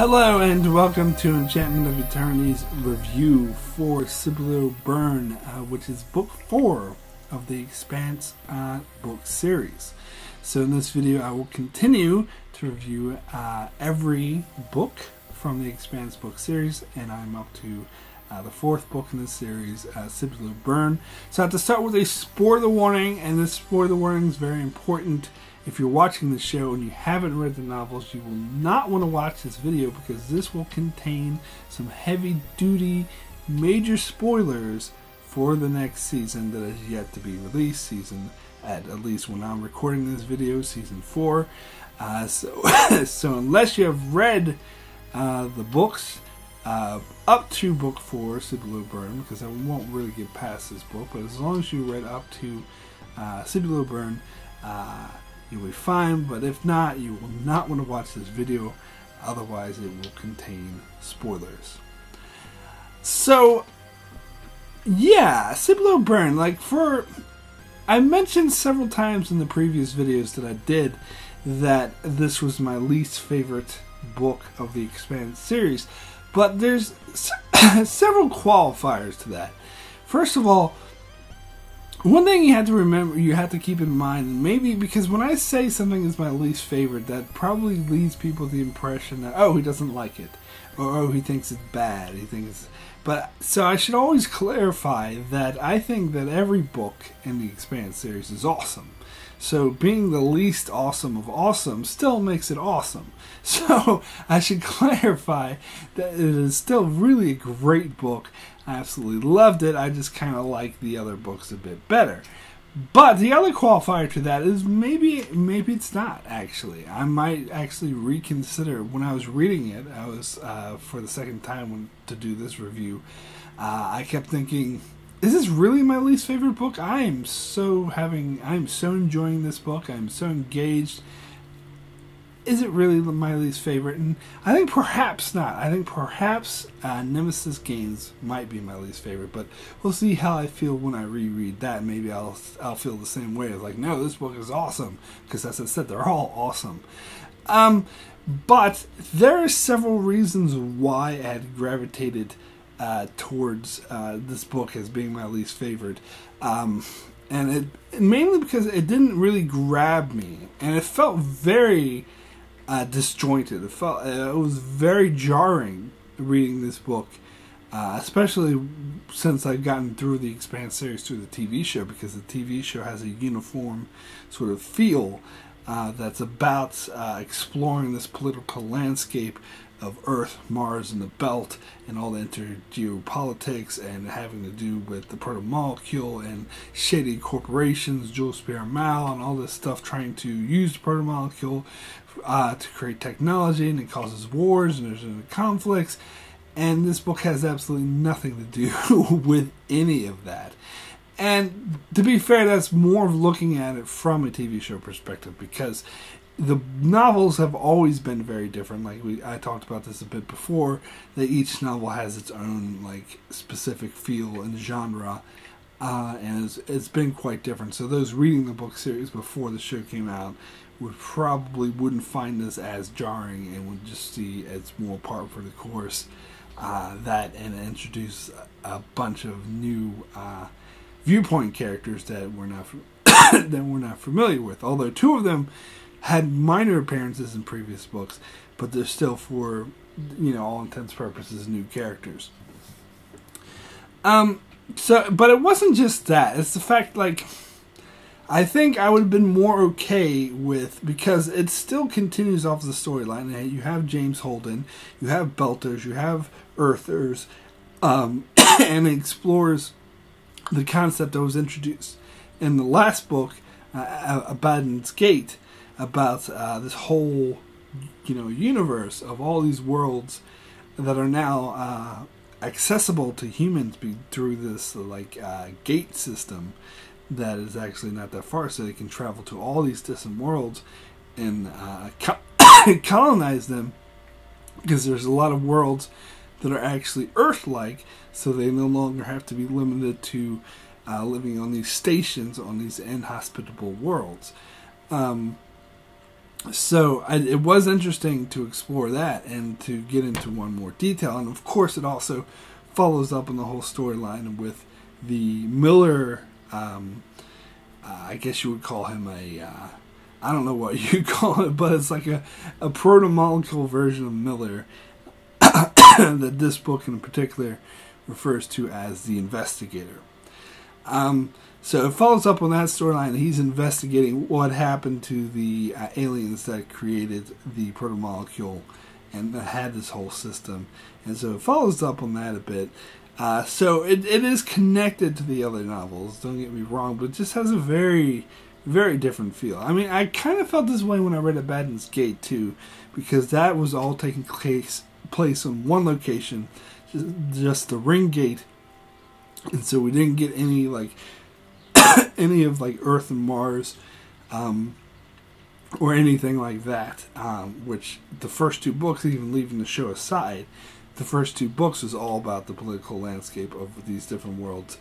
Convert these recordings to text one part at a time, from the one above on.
Hello and welcome to Enchantment of Eternity's review for Sibyllo Byrne, which is book 4 of the Expanse book series. So in this video I will continue to review every book from the Expanse book series, and I'm up to the 4th book in this series, Sibyllo Byrne. So I have to start with a spoiler warning, and this spoiler warning is very important. If you're watching the show and you haven't read the novels, you will not want to watch this video because this will contain some heavy-duty major spoilers for the next season that is yet to be released. Season, at least when I'm recording this video, season 4. So unless you have read the books up to book 4, Sibyllo Byrne, because I won't really get past this book, but as long as you read up to Sibyllo Byrne, you'll be fine. But if not, you will not want to watch this video, otherwise it will contain spoilers. So yeah, Sibyllo Byrne, I mentioned several times in the previous videos that I did that this was my least favorite book of the Expanse series, but there's several qualifiers to that. First of all, one thing you have to remember, you have to keep in mind, maybe because when I say something is my least favorite, that probably leads people the impression that, oh, he doesn't like it, or oh, he thinks it's bad, so I should always clarify that I think that every book in the Expanse series is awesome. So being the least awesome of awesome still makes it awesome. So I should clarify that it is still really a great book. I absolutely loved it. I just kind of like the other books a bit better. But the other qualifier to that is maybe it's not, actually. I might actually reconsider. When I was reading it, I was for the second time to do this review, I kept thinking, is this really my least favorite book? I am so enjoying this book. I'm so engaged. Is it really my least favorite? And I think perhaps not. I think perhaps Nemesis Games might be my least favorite, but we'll see how I feel when I reread that. Maybe I'll feel the same way. It's like, no, this book is awesome, because as I said, they're all awesome. But there are several reasons why I had gravitated towards this book as being my least favorite. And mainly because it didn't really grab me, and it felt very disjointed. It was very jarring reading this book, especially since I've gotten through the Expanse series through the TV show, because the TV show has a uniform sort of feel that's about exploring this political landscape of Earth, Mars, and the Belt, and all the geopolitics, and having to do with the protomolecule and shady corporations, Jules Spare-Mal, and all this stuff, trying to use the protomolecule to create technology, and it causes wars, and there's conflicts, and this book has absolutely nothing to do with any of that. And to be fair, that's more of looking at it from a TV show perspective, because the novels have always been very different. I talked about this a bit before, that each novel has its own specific feel and genre, and it's been quite different. So those reading the book series before the show came out wouldn't find this as jarring, and would just see it's more par for the course, that and introduce a bunch of new viewpoint characters that we're not familiar with. Although 2 of them had minor appearances in previous books, but they're still, for all intents and purposes, new characters. But it wasn't just that. It's the fact, I think I would have been more okay with, because it still continues off the storyline. You have James Holden, you have Belters, you have Earthers, and it explores the concept that was introduced in the last book, Abaddon's Gate, about this whole universe of all these worlds that are now accessible to humans through this gate system that is actually not that far, so they can travel to all these distant worlds and colonize them, because there's a lot of worlds that are actually Earth-like, so they no longer have to be limited to living on these stations on these inhospitable worlds. So it was interesting to explore that and to get into one more detail. And of course, it also follows up on the whole storyline with the Miller. I guess you would call him I don't know what you call it, but it's like a proto-molecule version of Miller that this book in particular refers to as the Investigator. So it follows up on that storyline. He's investigating what happened to the aliens that created the proto-molecule and that had this whole system. And so it follows up on that a bit. So it is connected to the other novels, don't get me wrong, but it just has a very, very different feel. I mean, I kind of felt this way when I read Abaddon's Gate too, because that was all taking place on one location, just the Ring Gate. And so we didn't get any any of Earth and Mars or anything like that, which the first two books, even leaving the show aside, the first two books was all about the political landscape of these different worlds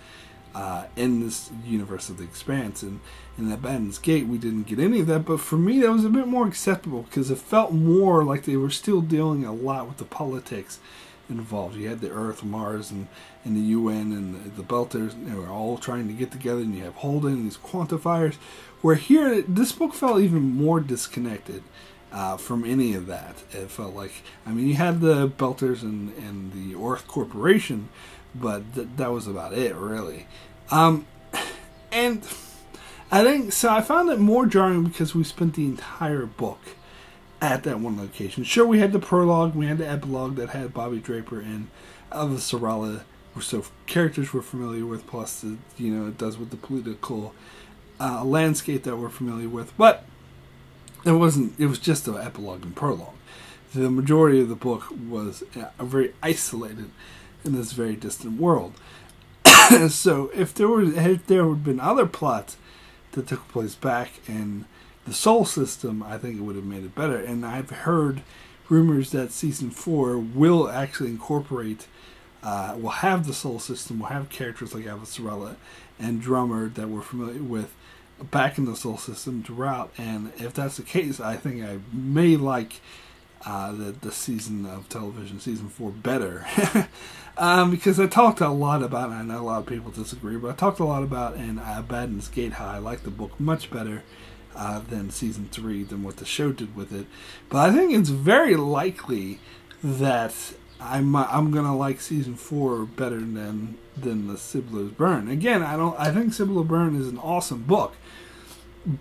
in this universe of the Expanse. And in Abaddon's Gate we didn't get any of that, but for me that was a bit more acceptable because it felt more like they were still dealing a lot with the politics involved. You had the Earth, Mars, and the UN and the Belters. They were all trying to get together, and you have Holden and these quantifiers. Where here, this book felt even more disconnected from any of that. It felt like, I mean, you had the Belters and the Orth Corporation, but that was about it, really. And I think, so I found it more jarring because we spent the entire book at that one location. Sure, we had the prologue, we had the epilogue that had Bobby Draper and Avasarala, so characters we're familiar with, plus it does with the political landscape that we're familiar with, but it was just an epilogue and prologue. The majority of the book was very isolated in this very distant world. So if there had been other plots that took place back in the Sol system, I think it would have made it better. And I've heard rumors that season 4 will actually incorporate, will have the Sol system, will have characters like Avasarala and Drummer that we're familiar with back in the Sol system throughout. And if that's the case, I think I may like the season of television, season 4, better. Because I talked a lot about, and I know a lot of people disagree, but I talked a lot about in Abaddon's Gate how I like the book much better than season 3, than what the show did with it. But I think it's very likely that I'm gonna like season 4 better than the Cibolo's Burn. Again, I think Cibolo Burn is an awesome book,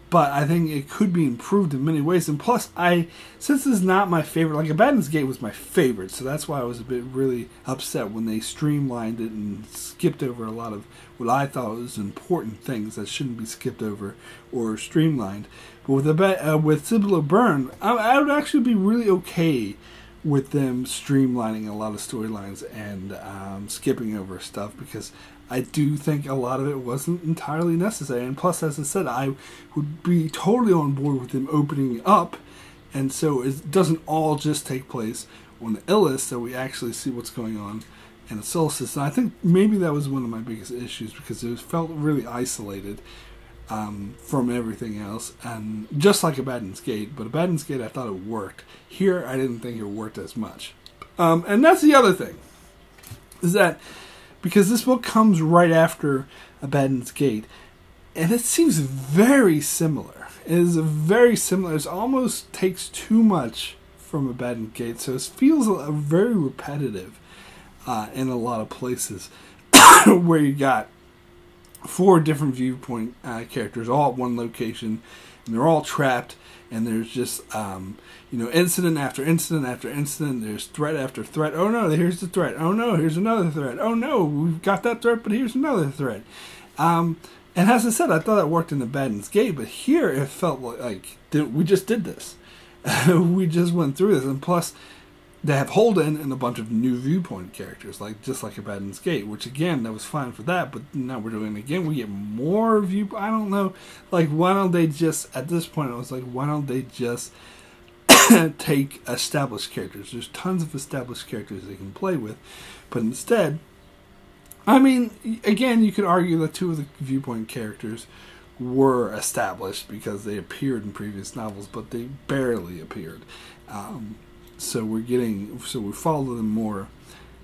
but I think it could be improved in many ways. And plus, since this is not my favorite, like Abaddon's Gate was my favorite, so that's why I was a bit really upset when they streamlined it and skipped over a lot of what I thought was important things that shouldn't be skipped over or streamlined. But with Cibolo Burn, I would actually be really okay with them streamlining a lot of storylines and skipping over stuff, because I do think a lot of it wasn't entirely necessary. And plus, as I said, I would be totally on board with them opening up, and so it doesn't all just take place on the Illis, so we actually see what's going on in the Sol system. I think maybe that was one of my biggest issues, because it felt really isolated from everything else, and just like Abaddon's Gate. But Abaddon's Gate, I thought it worked. Here, I didn't think it worked as much. And that's the other thing, is that because this book comes right after Abaddon's Gate, and it seems very similar. It is very similar. It almost takes too much from Abaddon's Gate, so it feels very repetitive in a lot of places, where you got 4 different viewpoint characters all at one location, and they're all trapped, and there's just incident after incident after incident. There's threat after threat. Oh no, here's the threat. Oh no, here's another threat. Oh no, we've got that threat, but here's another threat. And as I said, I thought that worked in Abaddon's Gate, but here it felt like we just did this. We just went through this, and plus they have Holden and a bunch of new viewpoint characters, just like Abaddon's Gate, which again, that was fine for that, but now we're doing it again. We get more I don't know, why don't they just, at this point I was like, why don't they just take established characters? There's tons of established characters they can play with, but instead, I mean, again, you could argue that 2 of the viewpoint characters were established because they appeared in previous novels, but they barely appeared. So we follow them more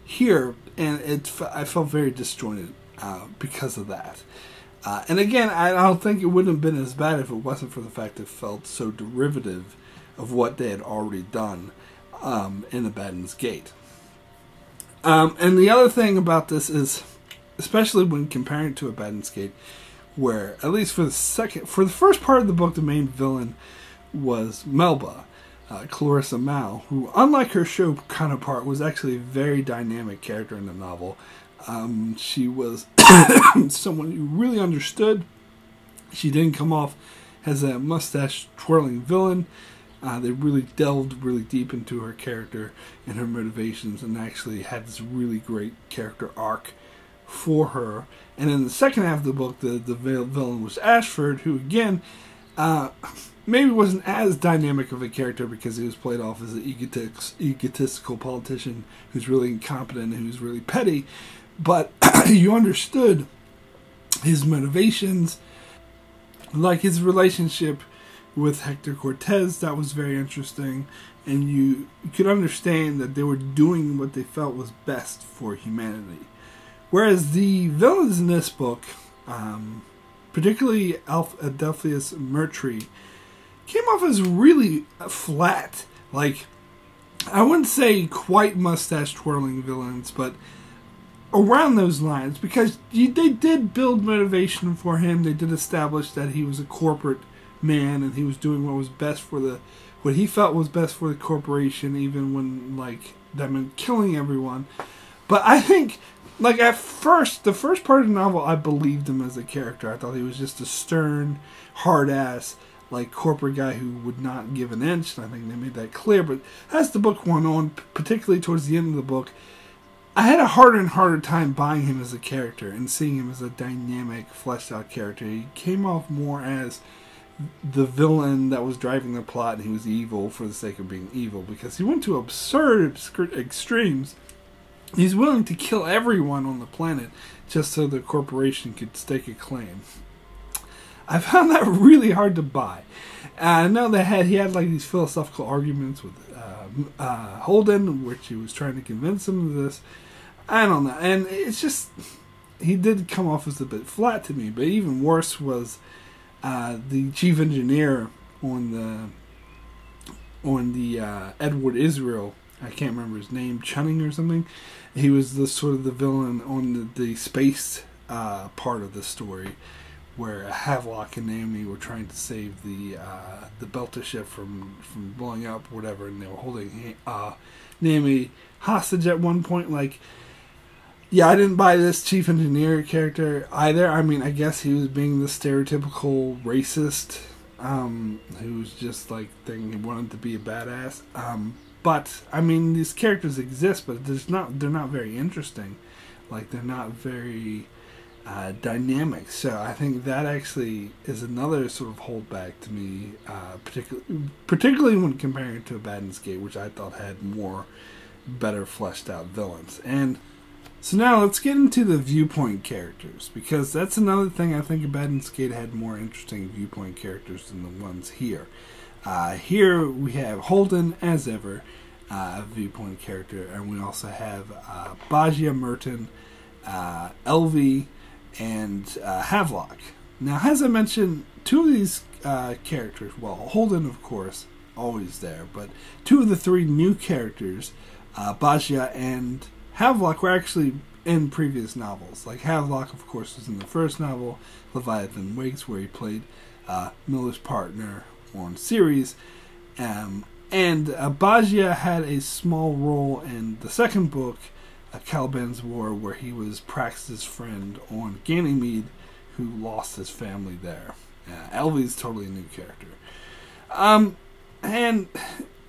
here, and I felt very disjointed because of that. And again, I don't think it would have been as bad if it wasn't for the fact it felt so derivative of what they had already done in Abaddon's Gate. And the other thing about this is, especially when comparing it to Abaddon's Gate, where at least for the first part of the book, the main villain was Melba, Clarissa Mao, who, unlike her show counterpart, was actually a very dynamic character in the novel. She was someone you really understood. She didn't come off as a mustache-twirling villain. They really delved really deep into her character and her motivations, and actually had this really great character arc for her. And in the second half of the book, the villain was Ashford, who again maybe wasn't as dynamic of a character because he was played off as an egotistical politician who's really incompetent and who's really petty. But you understood his motivations, like his relationship with Hector Cortez. That was very interesting, and you could understand that they were doing what they felt was best for humanity. Whereas the villains in this book, particularly Adelphius Mertry, came off as really flat. Like, I wouldn't say quite mustache-twirling villains, but around those lines, because they did build motivation for him. They did establish that he was a corporate man and he was doing what was best for what he felt was best for the corporation, even when, like, that meant killing everyone. But I think, like, at first, the first part of the novel, I believed him as a character. I thought he was just a stern, hard-ass, like, corporate guy who would not give an inch, and I think they made that clear. But as the book went on, particularly towards the end of the book, I had a harder and harder time buying him as a character and seeing him as a dynamic, fleshed-out character. He came off more as the villain that was driving the plot, and he was evil for the sake of being evil, because he went to absurd extremes. He's willing to kill everyone on the planet just so the corporation could stake a claim. I found that really hard to buy. I know that he had like these philosophical arguments with Holden, which he was trying to convince him of this. I don't know, and it's just, he did come off as a bit flat to me. But even worse was the chief engineer on the Edward Israel. I can't remember his name, Chunning or something. He was the sort of the villain on the space part of the story, where Havelock and Naomi were trying to save the Belter ship from blowing up, or whatever, and they were holding Naomi hostage at one point. Like, yeah, I didn't buy this chief engineer character either. I mean, I guess he was being the stereotypical racist who's just like thinking he wanted to be a badass. But I mean, these characters exist, but they're not very interesting. Like, they're not very dynamic. So I think that actually is another sort of holdback to me, particularly when comparing it to Abaddon's Gate, which I thought had more better fleshed out villains. And so now let's get into the viewpoint characters, because that's another thing. I think Abaddon's Gate had more interesting viewpoint characters than the ones here. Here we have Holden, as ever, a viewpoint character, and we also have Bajia Merton, Elvie, and Havelock. Now, as I mentioned, two of these characters, well, Holden, of course, always there, but two of the three new characters, Bajia and Havelock, were actually in previous novels. Like, Havelock, of course, was in the first novel, Leviathan Wakes, where he played Miller's partner on series, and Bajia had a small role in the second book, Caliban's War, where he was Praxis' friend on Ganymede, who lost his family there. Elvie's totally a new character. And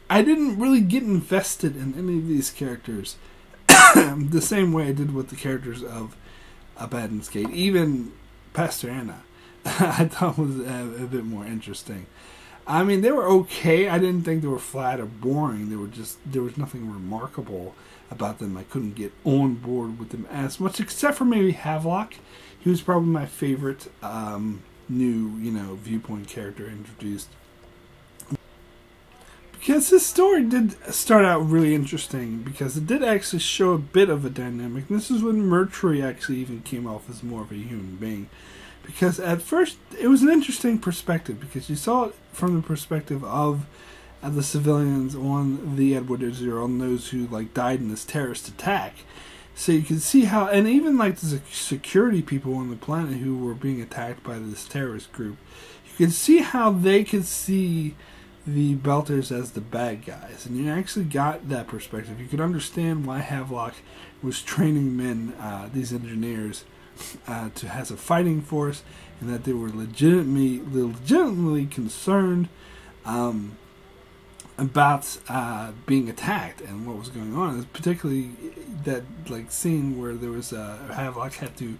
I didn't really get invested in any of these characters the same way I did with the characters of Abaddon's Gate. Even Pastor Anna I thought was a bit more interesting. I mean, they were okay. I didn't think they were flat or boring. There was nothing remarkable about them. I couldn't get on board with them as much, except for maybe Havelock. He was probably my favorite new, viewpoint character introduced. Because this story did start out really interesting, because it did actually show a bit of a dynamic. This is when Mercury actually even came off as more of a human being. Because at first, it was an interesting perspective, because you saw it from the perspective of the civilians on the Edward Zero, on those who died in this terrorist attack. So you can see how, and even the security people on the planet who were being attacked by this terrorist group, you can see how they could see the Belters as the bad guys, and you actually got that perspective. You could understand why Havelock was training men, these engineers, to as a fighting force, and that they were legitimately concerned about being attacked and what was going on. Particularly that scene where there was Havelock had to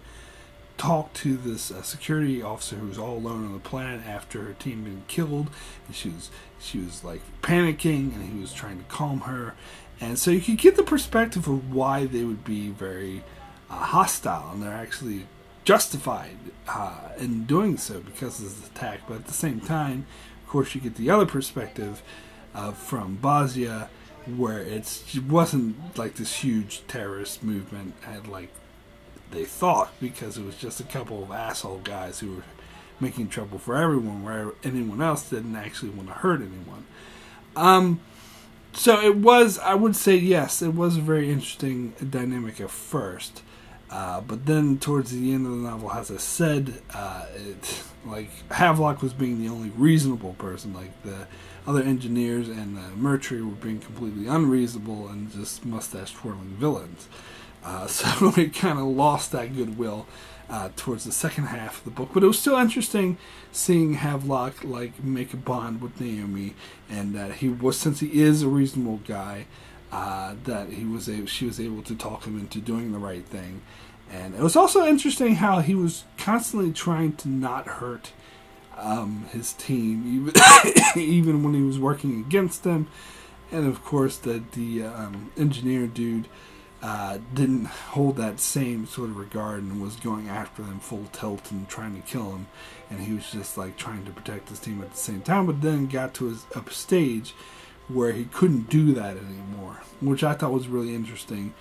talk to this security officer who was all alone on the planet after her team had been killed, and she was panicking, and he was trying to calm her, and so you could get the perspective of why they would be very hostile, and they're actually justified in doing so because of this attack. But at the same time, of course, you get the other perspective from Bosnia, where it wasn't this huge terrorist movement at they thought, because it was just a couple of asshole guys who were making trouble for everyone, where anyone else didn't actually want to hurt anyone. So it was, I would say, yes, it was a very interesting dynamic at first. But then towards the end of the novel, as I said, Havelock was being the only reasonable person. The other engineers and Mercury were being completely unreasonable and just mustache-twirling villains. So it kind of lost that goodwill towards the second half of the book. But it was still interesting seeing Havelock make a bond with Naomi, and that since he is a reasonable guy, that she was able to talk him into doing the right thing. And it was also interesting how he was constantly trying to not hurt his team, even when he was working against them. And of course, that the engineer dude didn't hold that same sort of regard and was going after them full tilt and trying to kill him. And he was just trying to protect his team at the same time, but then got to a stage where he couldn't do that anymore, which I thought was really interesting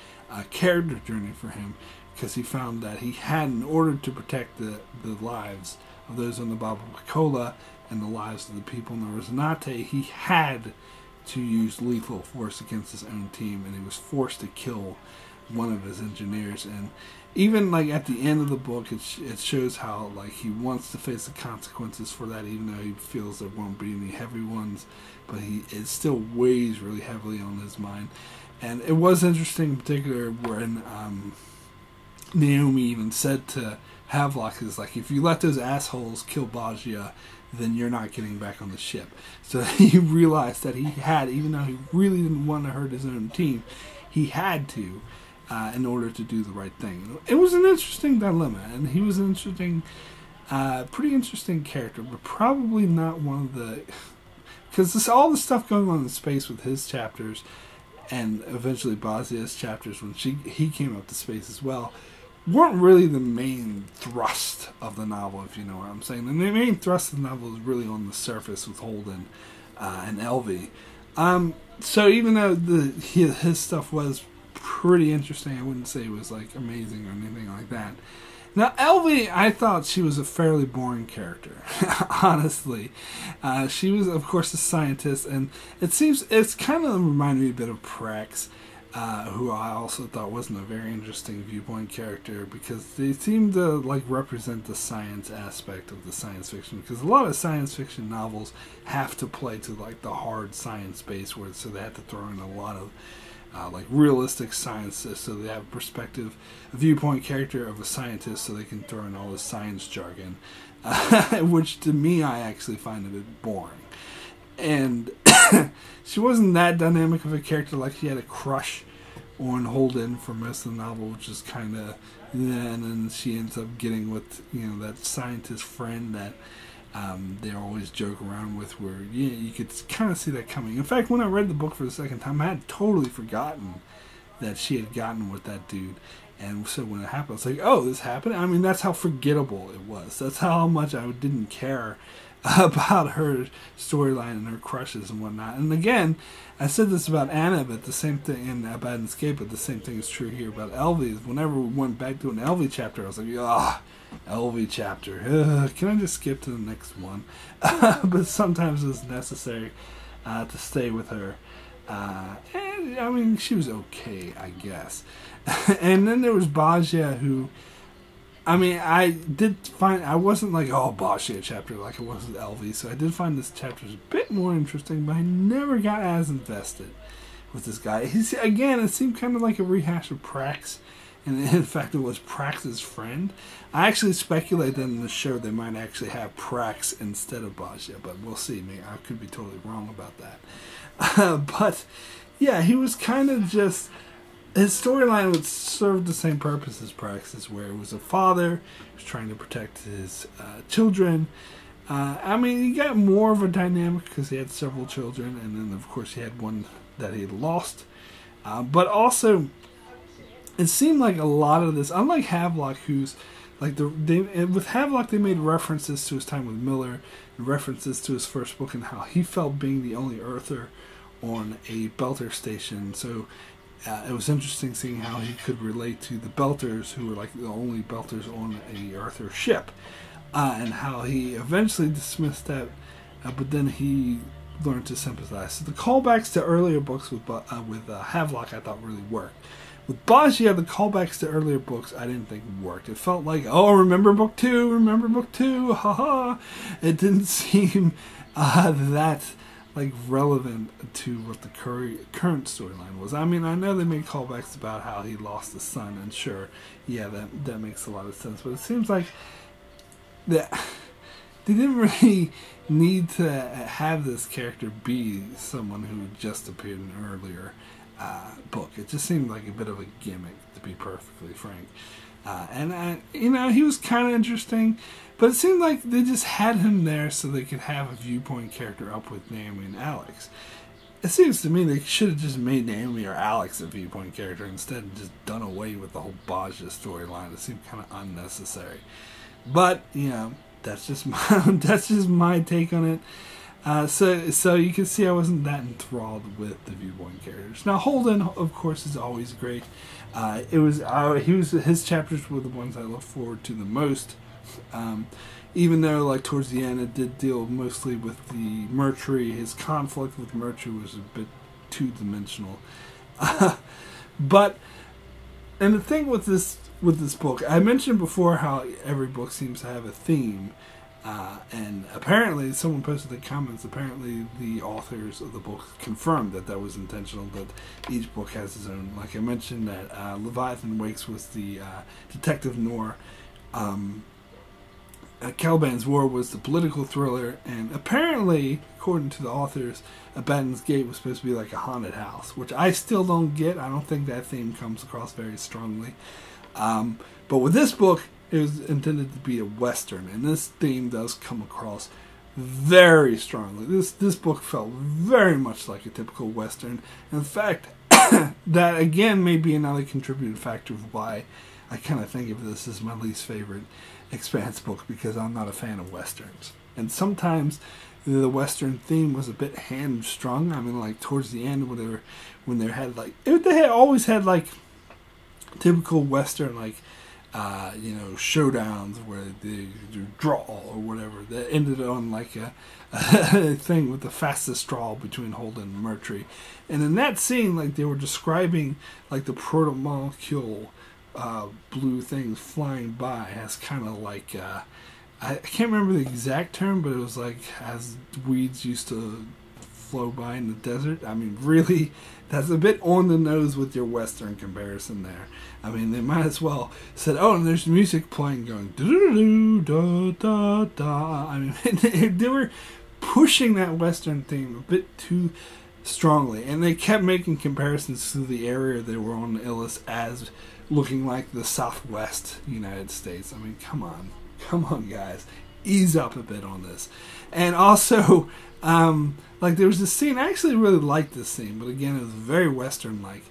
character journey for him, because he found that he had, in order to protect the lives of those on the Baba Bacola and the lives of the people in the Rosinante, he had to use lethal force against his own team, and he was forced to kill one of his engineers. And even at the end of the book, it shows how he wants to face the consequences for that, even though he feels there won't be any heavy ones, but it still weighs really heavily on his mind. And it was interesting in particular when Naomi even said to Havelock, is if you let those assholes kill Bosnia, then you're not getting back on the ship. So he realized that he had, even though he really didn't want to hurt his own team, he had to, in order to do the right thing. It was an interesting dilemma, and he was an interesting, pretty interesting character, but probably not one of the, because all the stuff going on in space with his chapters, and eventually Bosnia's chapters when he came up to space as well, weren't really the main thrust of the novel, if you know what I'm saying. And the main thrust of the novel is really on the surface with Holden and Elvie. So even though his stuff was pretty interesting, I wouldn't say it was amazing or anything like that. Now, Elvie, I thought she was a fairly boring character, honestly. She was, of course, a scientist, and it's kind of reminded me a bit of Prax, who I also thought wasn't a very interesting viewpoint character, because they seem to represent the science aspect of the science fiction, because a lot of science fiction novels have to play to the hard science base, so they have to throw in a lot of realistic science, so they have a viewpoint character of a scientist, so they can throw in all the science jargon, which to me I actually find a bit boring. And she wasn't that dynamic of a character. She had a crush on Holden for most of the novel, which is kind of, and then she ends up getting with that scientist friend that they always joke around with, where you could kind of see that coming. In fact, when I read the book for the second time, I had totally forgotten that she had gotten with that dude, And so when it happened, I was like, oh, this happened? I mean, that's how forgettable it was. That's how much I didn't care about her storyline and her crushes and whatnot. And again, I said this about Anna, but the same thing in Abaddon's Gate, but the same thing is true here about Elvie. Whenever we went back to an Elvie chapter, I was like, Elvie chapter. Can I just skip to the next one? But sometimes it's necessary to stay with her. And I mean, she was okay, I guess. And then there was Bajia, who, I mean, I wasn't like, oh, Bajia chapter like it was with Elvie, so I did find this chapter a bit more interesting, but I never got as invested with this guy. Again, it seemed kind of like a rehash of Prax, and in fact it was Prax's friend. I actually speculate that in the show they might actually have Prax instead of Bajia, but we'll see. I could be totally wrong about that. But yeah, he was kind of just, his storyline would serve the same purpose as Prax's, where it was a father who's trying to protect his children. I mean, he got more of a dynamic because he had several children, and then of course he had one that he had lost. But also, it seemed like a lot of this, unlike Havelock, who's like with Havelock they made references to his time with Miller, and references to his first book and how he felt being the only Earther on a Belter station. So it was interesting seeing how he could relate to the Belters, who were like the only Belters on a Earther ship, and how he eventually dismissed that, but then he learned to sympathize. So the callbacks to earlier books with Havelock I thought really worked. With Bajia, the callbacks to earlier books I didn't think worked. It felt like, oh, remember book 2, remember book 2, haha. It didn't seem that like relevant to what the current storyline was. I mean, I know they made callbacks about how he lost a son, and sure, yeah, that makes a lot of sense. But it seems like that they didn't really need to have this character be someone who just appeared in an earlier book. It just seemed like a bit of a gimmick, to be perfectly frank. You know, he was kind of interesting, but it seemed like they just had him there so they could have a viewpoint character up with Naomi and Alex. It seems to me they should have just made Naomi or Alex a viewpoint character instead of just done away with the whole Bajia storyline. It seemed kind of unnecessary. But, you know, that's just my take on it. So you can see I wasn't that enthralled with the viewpoint characters. Now Holden, of course, is always great. His chapters were the ones I looked forward to the most. Even though, like, towards the end, it did deal mostly with the Mercury. His conflict with Mercury was a bit two-dimensional. But, and the thing with this book, I mentioned before how every book seems to have a theme. And apparently, someone posted in the comments, apparently the authors of the book confirmed that was intentional, that each book has its own. Like I mentioned, that Leviathan Wakes was the detective noir. Caliban's War was the political thriller, and apparently, according to the authors, Abaddon's Gate was supposed to be like a haunted house, which I still don't get. I don't think that theme comes across very strongly. But with this book, it was intended to be a Western, and this theme does come across very strongly. This book felt very much like a typical Western. In fact, that again may be another contributing factor of why I kind of think of this as my least favorite Expanse book, because I'm not a fan of Westerns. And sometimes the Western theme was a bit hamstrung. I mean, like towards the end, when they had like, they had always had like typical Western, like showdowns where they draw or whatever, that ended on like a thing with the fastest draw between Holden and Mercury. And in that scene, like they were describing like the proto-molecule blue things flying by as kind of like I can't remember the exact term, but it was like as weeds used to flow by in the desert. I mean, really, that's a bit on the nose with your Western comparison there. I mean, they might as well said, oh, and there's music playing going do da da da. I mean, they were pushing that Western theme a bit too strongly, and they kept making comparisons to the area they were on, Illis, as looking like the Southwest United States. I mean, come on, guys, ease up a bit on this. And also, like there was this scene, I actually really liked this scene, but again, it was very Western-like,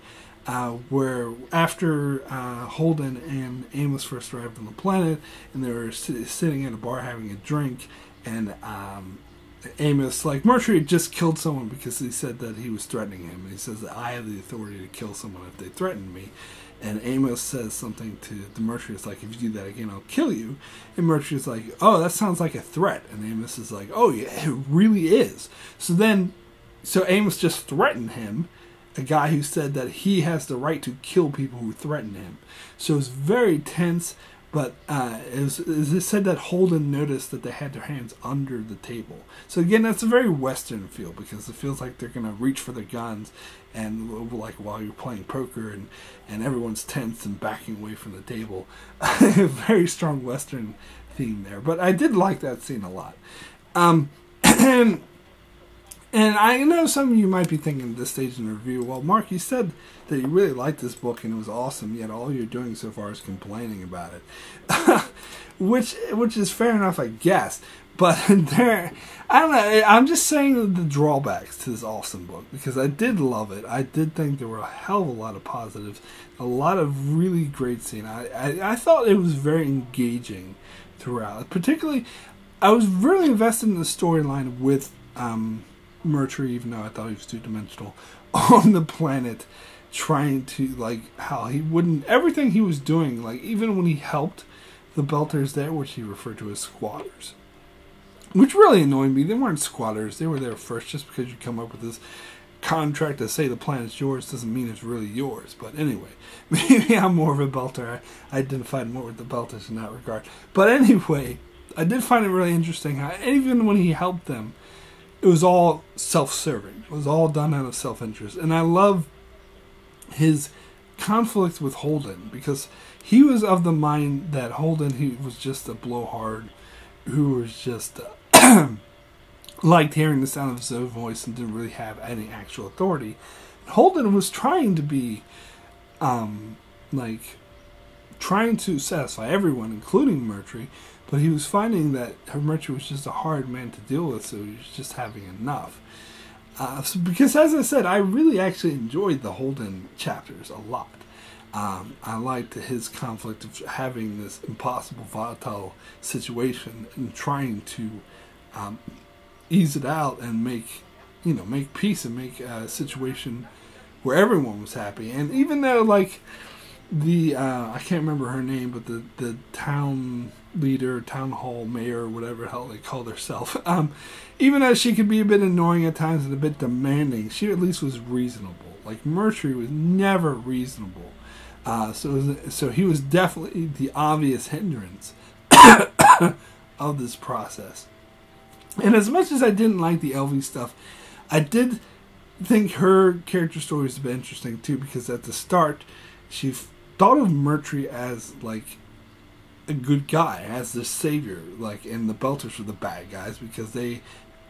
where after Holden and Amos first arrived on the planet, and they were sitting at a bar having a drink, and Amos, like, Mercury had just killed someone because he said that he was threatening him. And he says that I have the authority to kill someone if they threaten me. And Amos says something to Mercury. It's like, if you do that again, I'll kill you. And Mercury's like, oh, that sounds like a threat. And Amos is like, oh, yeah, it really is. So Amos just threatened him, a guy who said that he has the right to kill people who threaten him. So it's very tense. But it said that Holden noticed that they had their hands under the table. So again, that's a very Western feel, because it feels like they're going to reach for their guns, and like while you're playing poker, and everyone's tense and backing away from the table. Very strong Western theme there. But I did like that scene a lot. And I know some of you might be thinking at this stage in the review, well, Mark, you said that you really liked this book and it was awesome, yet all you're doing so far is complaining about it. which is fair enough, I guess. But I don't know, I'm just saying the drawbacks to this awesome book, because I did love it. I did think there were a hell of a lot of positives, a lot of really great scenes. I thought it was very engaging throughout. Particularly, I was really invested in the storyline with Mercury, even though I thought he was two-dimensional, on the planet, trying to, like, how he wouldn't, everything he was doing, like, even when he helped the Belters there, which he referred to as squatters, which really annoyed me. They weren't squatters, they were there first. Just because you come up with this contract to say the planet's yours doesn't mean it's really yours. But anyway, maybe I'm more of a Belter. I identified more with the Belters in that regard. But anyway, I did find it really interesting how even when he helped them, it was all self-serving. It was all done out of self-interest. And I love his conflict with Holden, because he was of the mind that Holden, he was just a blowhard who was just liked hearing the sound of his own voice and didn't really have any actual authority. Holden was trying to be trying to satisfy everyone, including Mercury, but he was finding that Mercury was just a hard man to deal with, so he was just having enough. Because, as I said, I really actually enjoyed the Holden chapters a lot. I liked his conflict of having this impossible, volatile situation and trying to ease it out and make peace and make a situation where everyone was happy. And even though, like, I can't remember her name, but the town leader, town hall mayor, whatever the hell they called herself, even though she could be a bit annoying at times and a bit demanding, she at least was reasonable. Like, Mercury was never reasonable. So he was definitely the obvious hindrance of this process. And as much as I didn't like the Elvie stuff, I did think her character story was a bit interesting too, because at the start she thought of Mercury as, like, a good guy, as the savior, like, and the Belters were the bad guys because they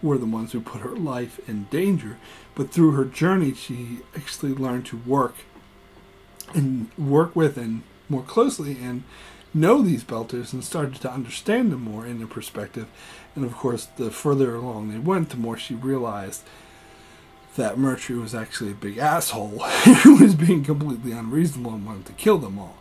were the ones who put her life in danger. But through her journey, she actually learned to work with and more closely and know these Belters and started to understand them more in their perspective. And of course, the further along they went, the more she realized that Mercury was actually a big asshole who was being completely unreasonable and wanted to kill them all.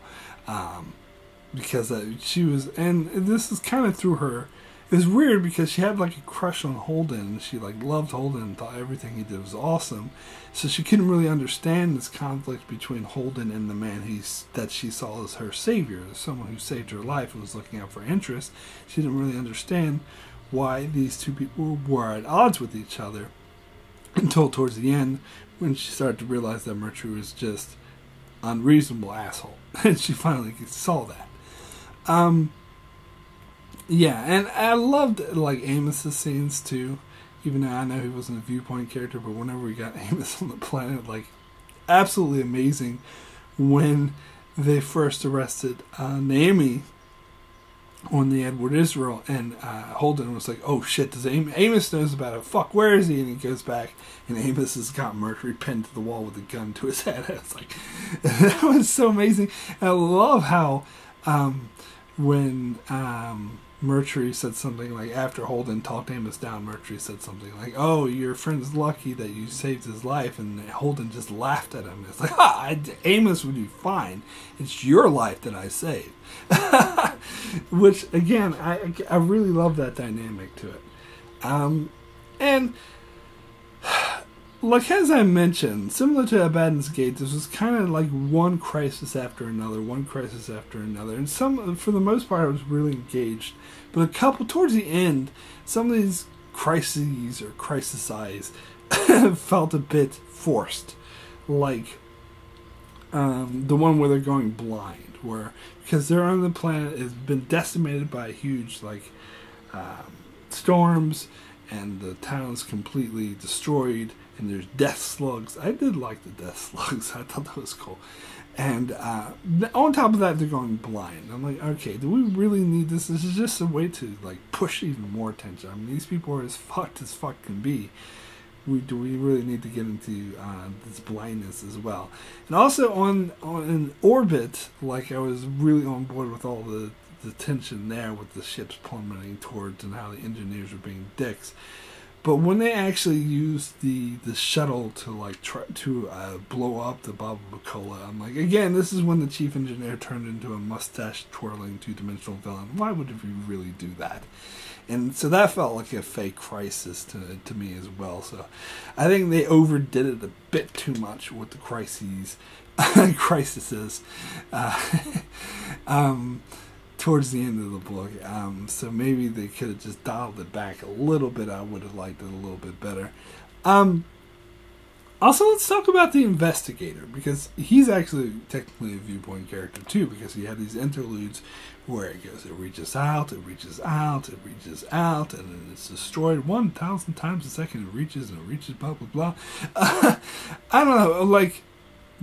Because she was, and this is kind of through her. It was weird because she had, like, a crush on Holden, and she, like, loved Holden and thought everything he did was awesome. So she couldn't really understand this conflict between Holden and the man that she saw as her savior, someone who saved her life and was looking out for her interests. She didn't really understand why these two people were at odds with each other until towards the end, when she started to realize that Mercury was just unreasonable asshole, and she finally saw that. Yeah, and I loved, like, Amos's scenes too, even though I know he wasn't a viewpoint character, but whenever we got Amos on the planet, like, absolutely amazing when they first arrested Naomi on the Edward Israel, and Holden was like, oh shit, does Amos knows about it, fuck, where is he? And he goes back, and Amos has got Mercury pinned to the wall with a gun to his head. I was like, that was so amazing. And I love how when Mercury said something like, after Holden talked Amos down, Mercury said something like, "Oh, your friend's lucky that you saved his life," and Holden just laughed at him. It's like, Amos would be fine. It's your life that I saved. Which, again, I really love that dynamic to it. And like, as I mentioned, similar to Abaddon's Gate, this was kind of like one crisis after another, and for the most part, I was really engaged. But a couple, towards the end, some of these crises or crisisize felt a bit forced. Like, the one where they're going blind, because they're on the planet has been decimated by huge, like, storms, and the town's completely destroyed, and there's death slugs. I did like the death slugs. I thought that was cool. And on top of that, they're going blind. I'm like, okay, do we really need this? This is just a way to, like, push even more tension. I mean, these people are as fucked as fuck can be. Do we really need to get into this blindness as well? And also on an orbit, like, I was really on board with all the tension there with the ships plummeting towards and how the engineers were being dicks. But when they actually used the shuttle to, like, try to blow up the Baba Bacola, I'm like, again, this is when the chief engineer turned into a mustache twirling two-dimensional villain. Why would you really do that? And so that felt like a fake crisis to me as well. So I think they overdid it a bit too much with the crises, towards the end of the book. So maybe they could have just dialed it back a little bit. I would have liked it a little bit better. Also, let's talk about the investigator, because he's actually technically a viewpoint character too, because he had these interludes where it goes, it reaches out, it reaches out, it reaches out, and then it's destroyed 1,000 times a second. It reaches and it reaches, blah, blah, blah. I don't know, like,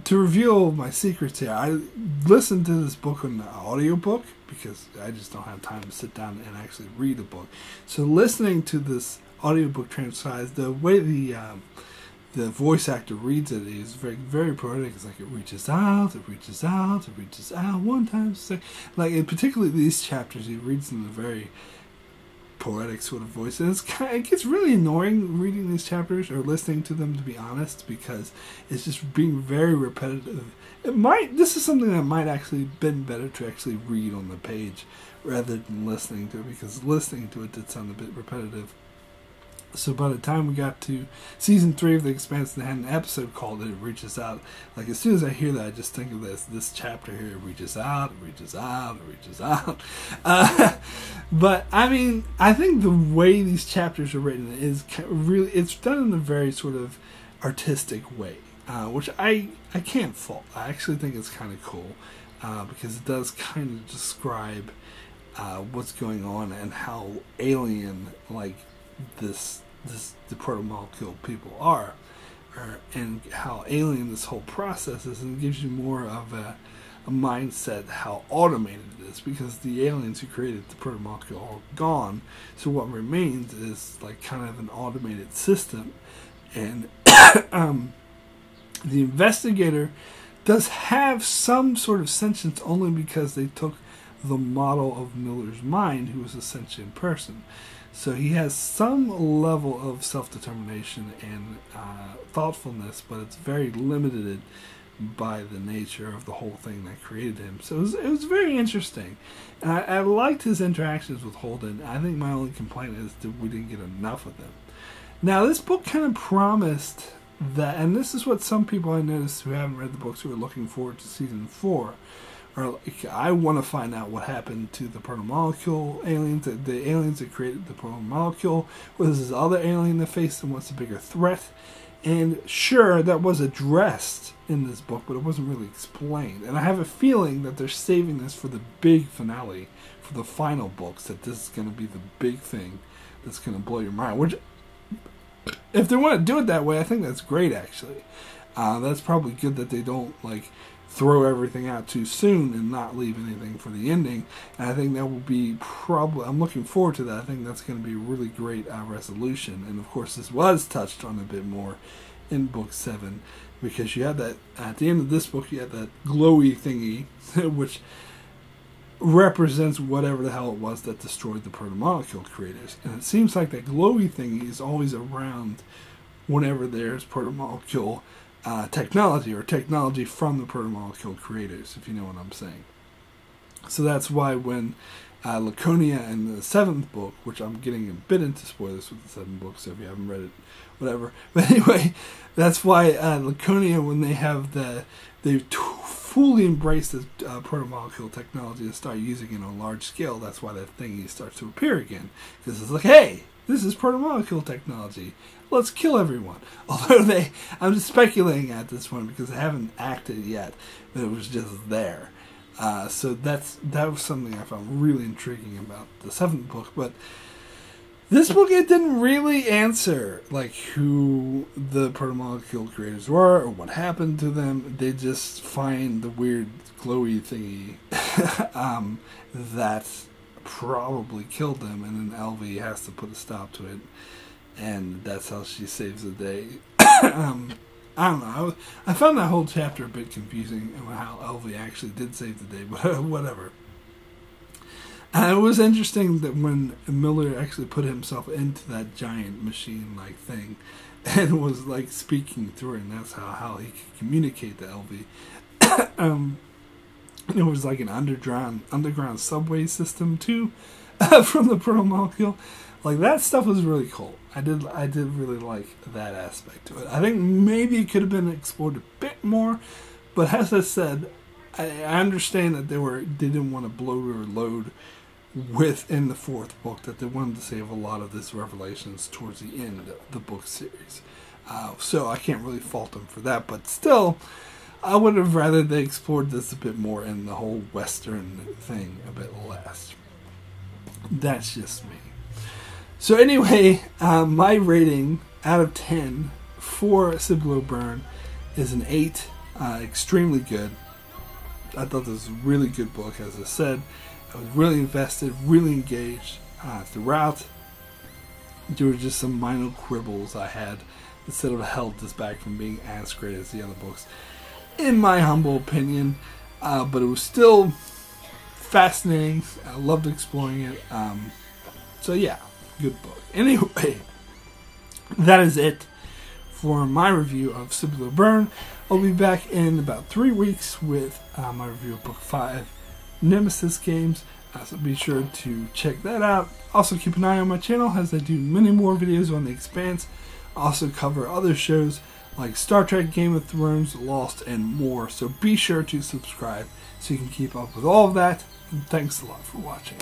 to reveal my secrets here, I listened to this book on the audiobook because I just don't have time to sit down and actually read a book. So listening to this audiobook transcribed, the way the voice actor reads it is very, very poetic. It's like it reaches out, it reaches out, it reaches out 1 time a second. Like, in particularly these chapters, he reads in a very poetic sort of voice, and it gets really annoying reading these chapters or listening to them, to be honest, because it's just being very repetitive. This is something that might actually been better to actually read on the page rather than listening to it, because listening to it did sound a bit repetitive. So by the time we got to season 3 of The Expanse, they had an episode called It Reaches Out. Like, as soon as I hear that, I just think of this chapter here. It reaches out, it reaches out, it reaches out. But, I mean, I think the way these chapters are written is really, it's done in a very sort of artistic way, which I can't fault. I actually think it's kind of cool, because it does kind of describe what's going on and how alien, like, the proto-molecule people are, and how alien this whole process is, and it gives you more of a mindset how automated it is, because the aliens who created the proto-molecule are gone, so what remains is like kind of an automated system. And the investigator does have some sort of sentience only because they took the model of Miller's mind, who was a sentient person. So he has some level of self-determination and thoughtfulness, but it's very limited by the nature of the whole thing that created him. So it was very interesting. And I liked his interactions with Holden. I think my only complaint is that we didn't get enough of them. Now, this book kind of promised that, and this is what some people I noticed who haven't read the books who are looking forward to season 4, or like, I want to find out what happened to the proto-molecule aliens, the aliens that created the proto-molecule. Was this other alien that faced them? What's the bigger threat? And sure, that was addressed in this book, but it wasn't really explained. And I have a feeling that they're saving this for the big finale, for the final books, that this is going to be the big thing that's going to blow your mind. Which, if they want to do it that way, I think that's great, actually. That's probably good that they don't, like, throw everything out too soon and not leave anything for the ending. And I think that will be probably, I'm looking forward to that. I think that's going to be a really great resolution. And of course, this was touched on a bit more in book 7, because you had that, at the end of this book, you had that glowy thingy, which represents whatever the hell it was that destroyed the protomolecule creators. And it seems like that glowy thingy is always around whenever there's protomolecule technology, or technology from the protomolecule creators, if you know what I'm saying. So that's why when Laconia in the 7th book, which I'm getting a bit into spoilers with the 7th book, so if you haven't read it, whatever. But anyway, that's why Laconia, when they have they've fully embraced this protomolecule technology and start using it on a large scale, that's why that thingy starts to appear again. Because it's like, hey, this is protomolecule technology. Let's kill everyone. Although I'm just speculating at this point because they haven't acted yet. But it was just there. So that was something I found really intriguing about the 7th book. But this book, it didn't really answer like who the protomolecule creators were or what happened to them. They just find the weird glowy thingy that probably killed them, and then Elvie has to put a stop to it, and that's how she saves the day. I don't know. I found that whole chapter a bit confusing, and how Elvie actually did save the day, but whatever. It was interesting that when Miller actually put himself into that giant machine-like thing, and was like speaking through it, and that's how he could communicate to Elvie. It was like an underground subway system too, from the protomolecule. Like, that stuff was really cool. I did really like that aspect to it. I think maybe it could have been explored a bit more, but as I said, I understand that they didn't want to bloat or load within the 4th book, that they wanted to save a lot of this revelations towards the end of the book series. So I can't really fault them for that, but still, I would have rather they explored this a bit more and the whole Western thing a bit less. That's just me. So anyway, my rating out of 10 for Cibolo Burn is an 8. Extremely good. I thought this was a really good book, as I said. I was really invested, really engaged throughout. There were just some minor quibbles I had that sort of held this back from being as great as the other books, in my humble opinion. But it was still fascinating. I loved exploring it. So yeah, good book. Anyway, that is it for my review of Cibolo Burn. I'll be back in about 3 weeks with my review of Book 5, Nemesis Games. So be sure to check that out. Also keep an eye on my channel as I do many more videos on The Expanse. I also cover other shows like Star Trek, Game of Thrones, Lost, and more. So be sure to subscribe so you can keep up with all of that. And thanks a lot for watching.